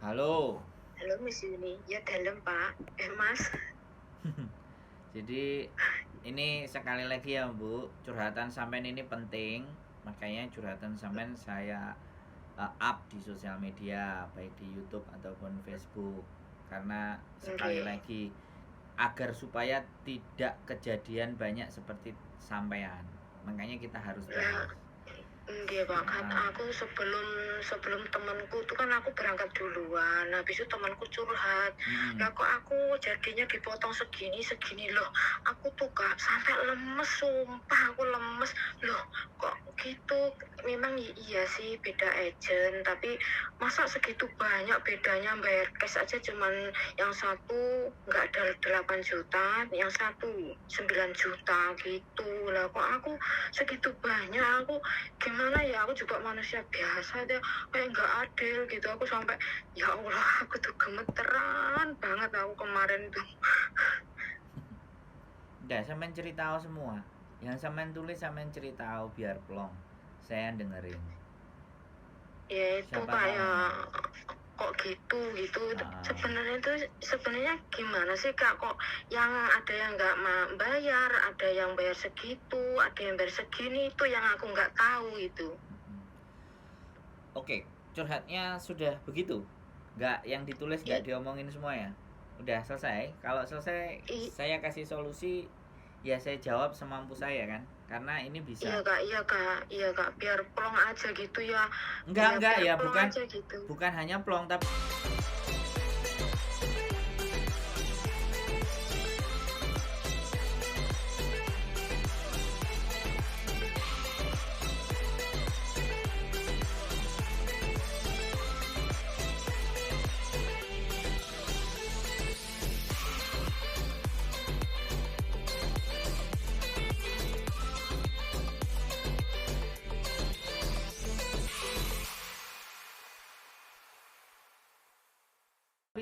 Halo. Halo Miss Yuni, ya dalam Pak. Mas. Jadi ini sekali lagi ya Bu, curhatan sampean ini penting. Makanya curhatan sampean saya up di sosial media, baik di YouTube ataupun Facebook. Karena sekali Nggih. lagi agar supaya tidak kejadian banyak seperti sampean. Makanya kita harus Lah, bahas. nggih Pak. Kan Nah, aku sebelum temanku tuh kan aku berangkat duluan. Habis itu temanku curhat. Lah kok aku jadinya dipotong segini loh. Aku tuh Kak sampai lemes, sumpah aku lemes. Loh, kok gitu? Memang iya sih beda agent, tapi masa segitu banyak bedanya, bayar cash aja cuman yang satu nggak ada 8 juta, yang satu 9 juta gitu. Lah kok aku segitu banyak, aku gimana ya, aku juga manusia biasa deh, kayak nggak adil gitu. Aku sampai ya Allah, aku tuh gemeteran banget aku kemarin tuh. udah sampean cerita semua. Yang sampean tulis sampean cerita biar plong. Saya dengerin. Ya itu Siapa tahu kayak nanti. kok gitu Ah, sebenarnya gimana sih Kak, kok yang ada yang nggak bayar, ada yang bayar segitu, ada yang bayar segini, itu yang aku nggak tahu itu. Oke, curhatnya sudah begitu. Nggak yang ditulis nggak I, diomongin semua ya. Udah selesai. Kalau selesai, i, saya kasih solusi. Ya saya jawab semampu saya kan. Karena ini bisa. iya kak, biar plong aja gitu ya. Enggak Biar ya, plong bukan aja gitu. bukan hanya plong tapi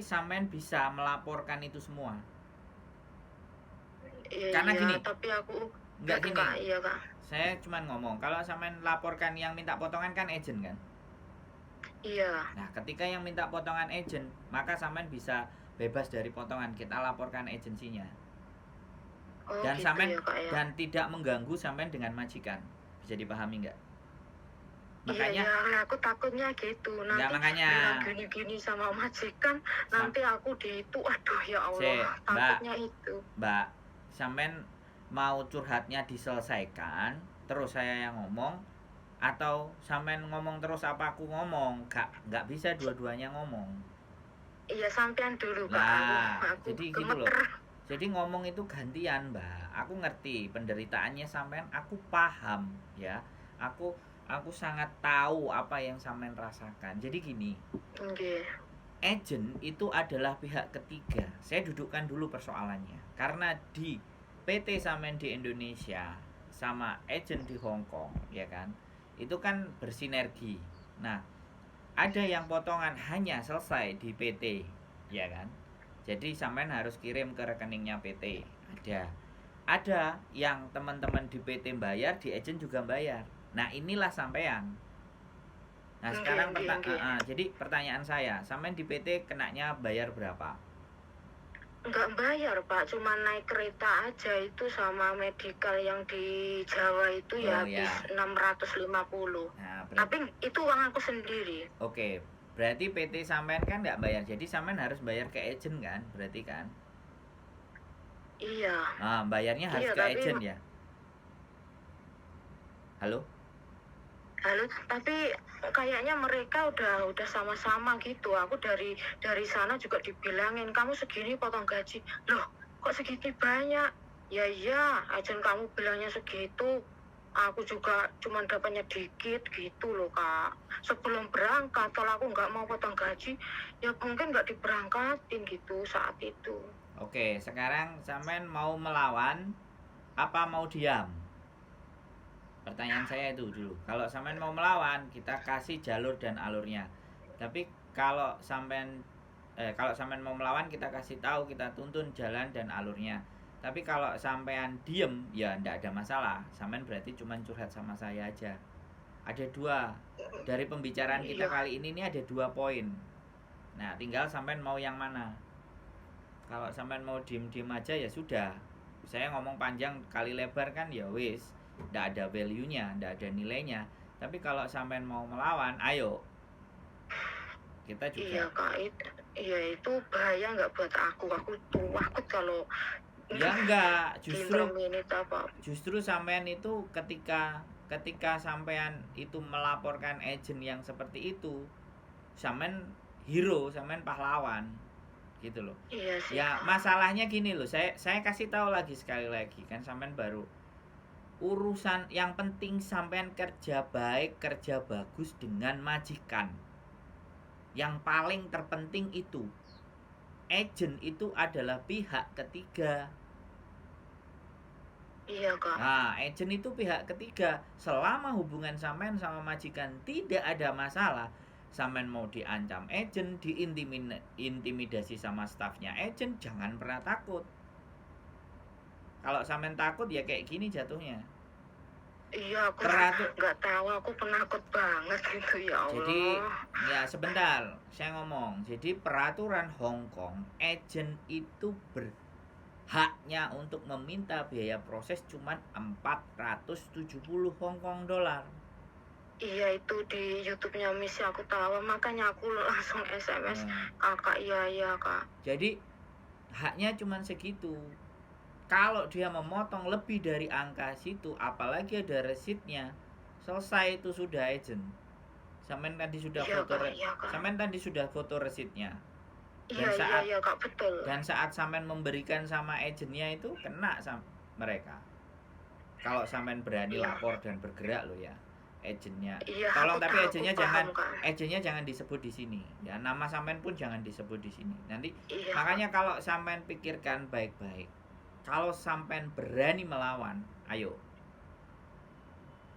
sampean bisa melaporkan itu semua. Karena Iya, gini, tapi aku enggak gini. kak, iya kak. Saya cuma ngomong, kalau sampean laporkan yang minta potongan kan agent kan. Iya. Nah, ketika yang minta potongan agent, maka sampean bisa bebas dari potongan. Kita laporkan agensinya. Oh Dan gitu sampean ya kak ya. dan tidak mengganggu sampean dengan majikan. Bisa dipahami nggak? Iya Makanya ya, aku takutnya gitu. nggak Nanti makanya bilang gini-gini sama majikan, nanti aku di itu, aduh ya Allah, Mbak, takutnya itu. Mbak, sampean mau curhatnya diselesaikan, terus saya yang ngomong, atau sampean ngomong terus apa aku ngomong? Nggak bisa dua-duanya ngomong. Iya sampean dulu kak, Lah, aku jadi gitu loh. gemeter. Jadi ngomong itu gantian, Mbak. Aku ngerti penderitaannya sampean, aku paham ya. Aku sangat tahu apa yang sampean rasakan. Jadi gini, Oke. agent itu adalah pihak ketiga. Saya dudukkan dulu persoalannya. Karena di PT sampean di Indonesia sama agent di Hong Kong, ya kan? Itu kan bersinergi. Nah, ada yang potongan hanya selesai di PT, ya kan? Jadi sampean harus kirim ke rekeningnya PT. Ada yang teman-teman di PT bayar, di agent juga bayar. Nah, inilah sampean. Nah, sekarang jadi pertanyaan saya, sampean di PT kenanya bayar berapa? Nggak bayar Pak, cuma naik kereta aja itu sama medical yang di Jawa itu ya Oh habis ya. 650. Nah, Tapi itu uang aku sendiri. Oke, berarti PT sampean kan nggak bayar. Jadi sampean harus bayar ke agent kan? Berarti kan? Iya. Ah, bayarnya harus Iya, ke tapi agent ya. Halo? halo, tapi kayaknya mereka udah sama-sama gitu. Aku dari sana juga dibilangin kamu segini potong gaji. Loh, kok segini banyak? Ya iya, ajen kamu bilangnya segitu. Aku juga cuma dapatnya dikit gitu loh kak. Sebelum berangkat, kalau aku nggak mau potong gaji, ya mungkin nggak diberangkatin gitu saat itu. Oke, sekarang sampean mau melawan apa mau diam? Pertanyaan saya itu dulu. Kalau sampean mau melawan, kita kasih jalur dan alurnya. Tapi kalau sampean mau melawan, kita kasih tahu, kita tuntun jalan dan alurnya. Tapi kalau sampean diem, ya ndak ada masalah. Sampean berarti cuma curhat sama saya aja. Ada dua dari pembicaraan kita Iya. kali ini ada 2 poin. Nah, tinggal sampean mau yang mana. Kalau sampean mau diem-diem aja ya sudah. Saya ngomong panjang kali lebar kan ya wis, ndak ada value-nya, ndak ada nilainya. Tapi kalau sampean mau melawan, ayo. Kita juga. Iya kak, itu bahaya nggak buat aku tuh takut kalau ya enggak, apa. Justru sampean itu ketika sampean itu melaporkan agent yang seperti itu, sampean hero, sampean pahlawan gitu loh. Iya sih. Ya masalahnya gini loh, saya kasih tahu lagi sekali lagi kan, sampean baru urusan yang penting sampean kerja baik, kerja bagus dengan majikan. Yang paling terpenting itu agent itu adalah pihak ketiga. Iya kak. Nah, agent itu pihak ketiga. Selama hubungan sampean sama majikan tidak ada masalah, sampean mau diancam agent, diintimidasi sama stafnya agent, jangan pernah takut. Kalau sampean takut ya kayak gini jatuhnya. Iya, aku nggak tahu, aku penakut banget gitu ya Allah. Jadi ya sebentar, saya ngomong. Jadi peraturan Hong Kong, agent itu haknya untuk meminta biaya proses cuma 470 Hong Kong dolar. Iya, itu di YouTube-nya Missy aku tahu, makanya aku langsung SMS kakak. Iya kak. Jadi haknya cuma segitu. Kalau dia memotong lebih dari angka situ, apalagi ada resitnya, selesai itu sudah agent. Sampean tadi sudah foto resitnya. Iya kak, betul. Dan saat sampean memberikan sama agentnya itu kena sama mereka. Kalau sampean berani lapor dan bergerak loh ya, agentnya. Tolong tapi agentnya jangan disebut di sini. Ya, nama sampean pun jangan disebut di sini. Nanti makanya kalau sampean pikirkan baik-baik. Kalau sampean berani melawan, ayo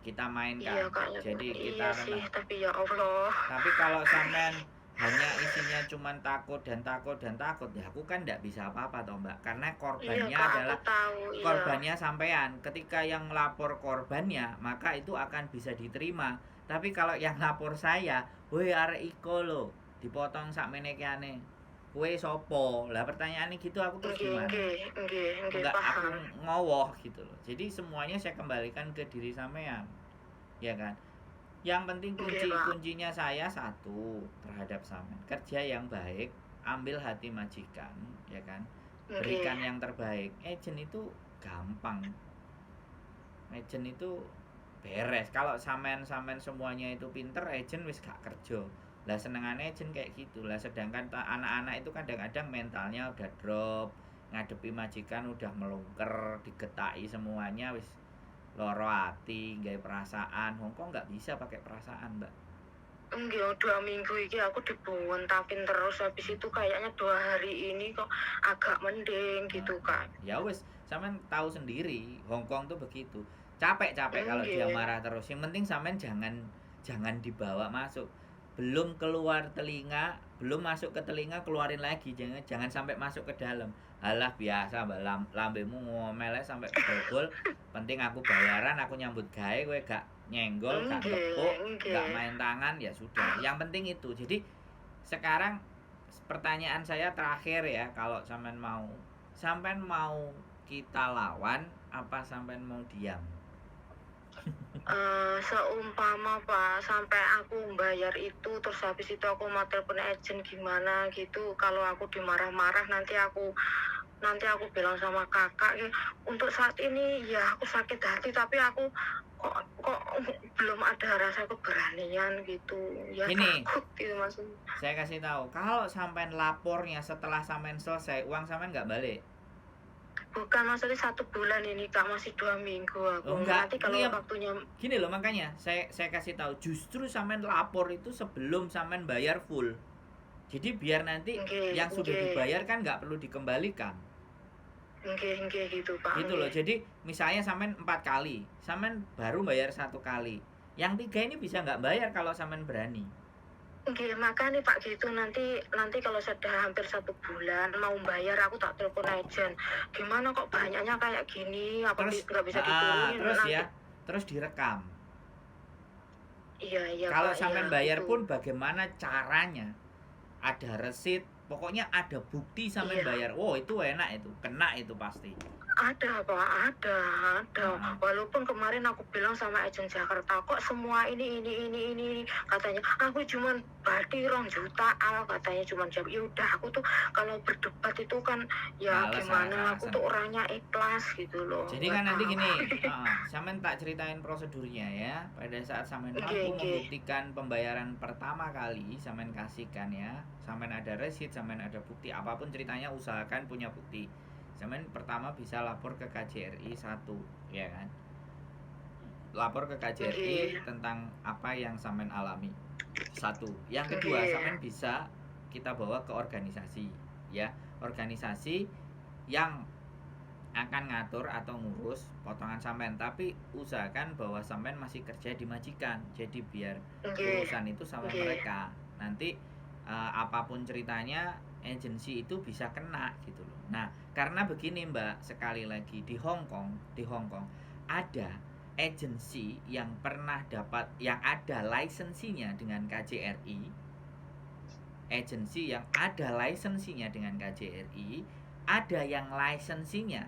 kita mainkan. Iya, Kak, jadi kita sih, tapi ya Allah. Tapi kalau sampean hanya isinya cuman takut, ya aku kan tidak bisa apa-apa toh Mbak, karena korbannya adalah korbannya sampean. Ketika yang lapor korbannya, maka itu akan bisa diterima. Tapi kalau yang lapor saya, woi arek iko lo dipotong sak menekane. Kue sopo lah, pertanyaannya gitu aku terus gimana? Enggak, aku ngowoh gitu loh. Jadi semuanya saya kembalikan ke diri sampean, ya kan? Yang penting kuncinya saya satu terhadap sampean, kerja yang baik, ambil hati majikan, ya kan? Berikan yang terbaik. Agent itu gampang, agent itu beres. Kalau sampean semuanya itu pinter, agent wis gak kerja. Lah senengannya agent kayak gitu lah. Sedangkan anak-anak itu kadang-kadang mentalnya udah drop, ngadepi majikan udah melungker, digetaki semuanya wis loro hati, gaya perasaan. Hongkong nggak bisa pakai perasaan Mbak. Enggak, 2 minggu ini aku dibuntapin terus. Habis itu kayaknya 2 hari ini kok agak mending gitu Kak. Ya wis, sampean tahu sendiri Hongkong tuh begitu. Capek kalau dia marah terus. Yang penting sampean jangan dibawa masuk. Belum keluar telinga, belum masuk ke telinga, keluarin lagi. Jangan sampai masuk ke dalam. Alah biasa Mbak, lambemu ngomel sampai kebobol. Penting aku bayaran, aku nyambut gawe, kowe gak nyenggol, gak tepuk, gak main tangan, ya sudah. Yang penting itu. Jadi sekarang pertanyaan saya terakhir ya, kalau sampean mau kita lawan apa sampean mau diam? Seumpama Pak, sampai aku bayar itu terus habis itu aku mau telepon agent gimana gitu. Kalau aku dimarah-marah nanti aku bilang sama kakak ya, untuk saat ini ya aku sakit hati, tapi aku kok belum ada rasa keberanian gitu ya. Ini takut gitu maksudnya. Saya kasih tahu, kalau sampean lapornya setelah sampean selesai, uang sampean nggak balik. Bukan, maksudnya 1 bulan ini Kak, masih 2 minggu aku. Nanti kalau waktunya gini loh, makanya saya kasih tahu, justru sampean lapor itu sebelum sampean bayar full. Jadi biar nanti yang sudah dibayar kan nggak perlu dikembalikan. Gitu Pak. Gitu loh. Jadi misalnya sampean 4 kali, sampean baru bayar 1 kali. Yang 3 ini bisa nggak bayar kalau sampean berani. Makanya Pak gitu, nanti kalau sudah hampir 1 bulan mau bayar aku tak telepon agent. Gimana kok banyaknya kayak gini, apa nggak bisa diturunin? Terus direkam. Iya Kalau Pak, sampean bayar gitu. Pun bagaimana caranya? ada resit, pokoknya ada bukti sampean Iya. bayar. Wow, itu enak itu, kena itu pasti. Ada Pak, ada. Heeh. Walaupun kemarin aku bilang sama agen Jakarta, kok semua ini. Katanya, aku cuman berarti 2 jutaan, katanya cuman jam. Ya udah, aku tuh kalau berdebat itu kan ya Males, gimana, aku alasan. tuh orangnya ikhlas gitu loh. Jadi kan nanti gini, sampean tak ceritain prosedurnya ya. Pada saat sampean mampu membuktikan pembayaran pertama kali, sampean kasihkan ya. Sampean ada resit, sampean ada bukti, apapun ceritanya usahakan punya bukti. Sampean pertama bisa lapor ke KJRI 1, ya kan? Lapor ke KJRI tentang apa yang sampean alami. 1. Yang kedua, sampean bisa kita bawa ke organisasi, ya. Organisasi yang akan ngatur atau ngurus potongan sampean, tapi usahakan bahwa sampean masih kerja di majikan, jadi biar urusan itu sama mereka. Nanti apapun ceritanya agensi itu bisa kena gitu loh. Nah, karena begini Mbak, sekali lagi di Hong Kong ada agensi yang pernah dapat, yang ada lisensinya dengan KJRI, agensi yang ada lisensinya dengan KJRI, ada yang lisensinya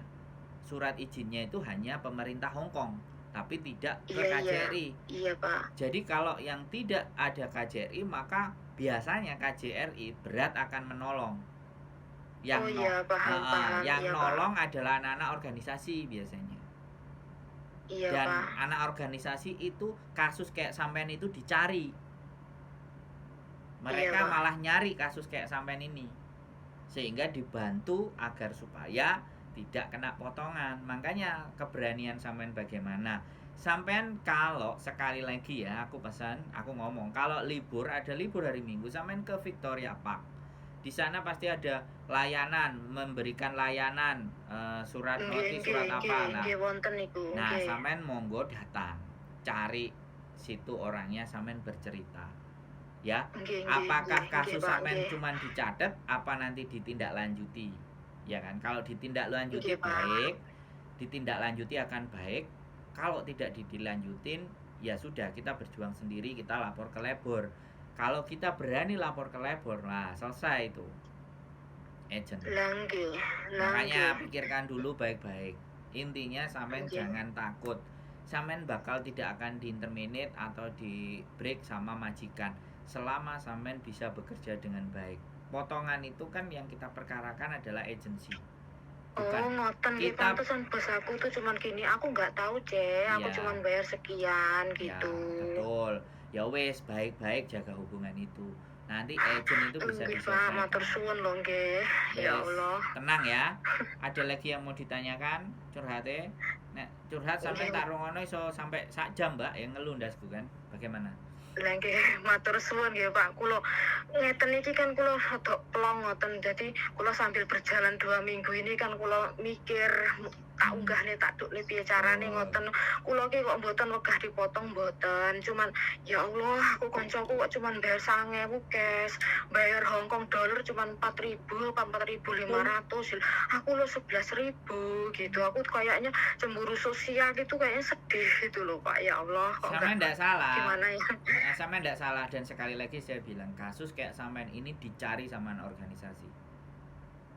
surat izinnya itu hanya pemerintah Hong Kong, tapi tidak ke KJRI. Iya Pak. Jadi kalau yang tidak ada KJRI, maka biasanya KJRI berat akan menolong. Yang paham, yang nolong adalah anak-anak organisasi biasanya. Iya, dan Pak. Anak organisasi itu kasus kayak sampean itu dicari. Mereka malah nyari kasus kayak sampean ini, sehingga dibantu agar supaya tidak kena potongan. Makanya keberanian sampean bagaimana. Sampean kalau sekali lagi ya, aku pesan, aku ngomong, kalau libur, ada libur hari Minggu, sampean ke Victoria Park. Di sana pasti ada layanan, memberikan layanan, surat notis, surat apa. Nah, sampean monggo datang, cari situ orangnya, sampean bercerita. Ya, apakah kasus sampean cuman dicatat, apa nanti ditindaklanjuti? Ya kan, kalau ditindaklanjuti baik, ditindaklanjuti akan baik. Kalau tidak dilanjutin, ya sudah, kita berjuang sendiri, kita lapor ke labor. Kalau kita berani lapor ke labor, nah selesai itu agent. Makanya pikirkan dulu baik-baik. Intinya sampean jangan takut, sampean bakal tidak akan di-terminate atau di break sama majikan selama sampean bisa bekerja dengan baik. Potongan itu kan yang kita perkarakan adalah agensi. Bukan ngoten gitu, pantesan bos aku tuh cuman gini, aku nggak tahu aku cuman bayar sekian gitu. Ya, betul. Ya wes, baik-baik jaga hubungan itu. Nanti agent itu bisa diselesaikan. Matur suwun lho nggih. Ya Allah. Tenang ya. Ada lagi yang mau ditanyakan? Curhatnya? Nek curhat sampai tak rungono iso sampai sak jam, Mbak, yang ngeluh ndasku kan. Bagaimana? Lah nggih, matur suwun nggih Pak. Kula ngeten iki kan kula rada plong ngoten. Jadi kula sambil berjalan 2 minggu ini kan kula mikir tak unggahne tak dukne piye carane ngoten. Kula ki kok mboten wegah dipotong mboten. Cuman ya Allah, aku kancaku kok cuman bayar 9.000 cash. Bayar Hong Kong dollar cuman 4.000 apa 4.500. Aku lo 11.000 gitu. Aku kayaknya cemburu sosial gitu, kayaknya sedih gitu loh Pak. Ya Allah, kok sampean enggak salah. Gimana ya? Sampean enggak salah, dan sekali lagi saya bilang, kasus kayak sampean ini dicari sama organisasi.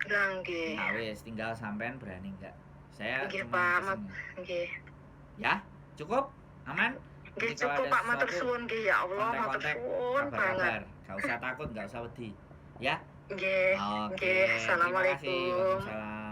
Nggih. Nah, wes tinggal sampean berani enggak. Saya nggih Pak, nggih. Ya, cukup? Aman? Nggih cukup Pak, matur suwun nggih, ya Allah, matur suwun banget. Enggak usah takut, enggak usah wedi. Ya? Nggih. Nggih, assalamalaikum. Terima kasih. Waalaikumsalam.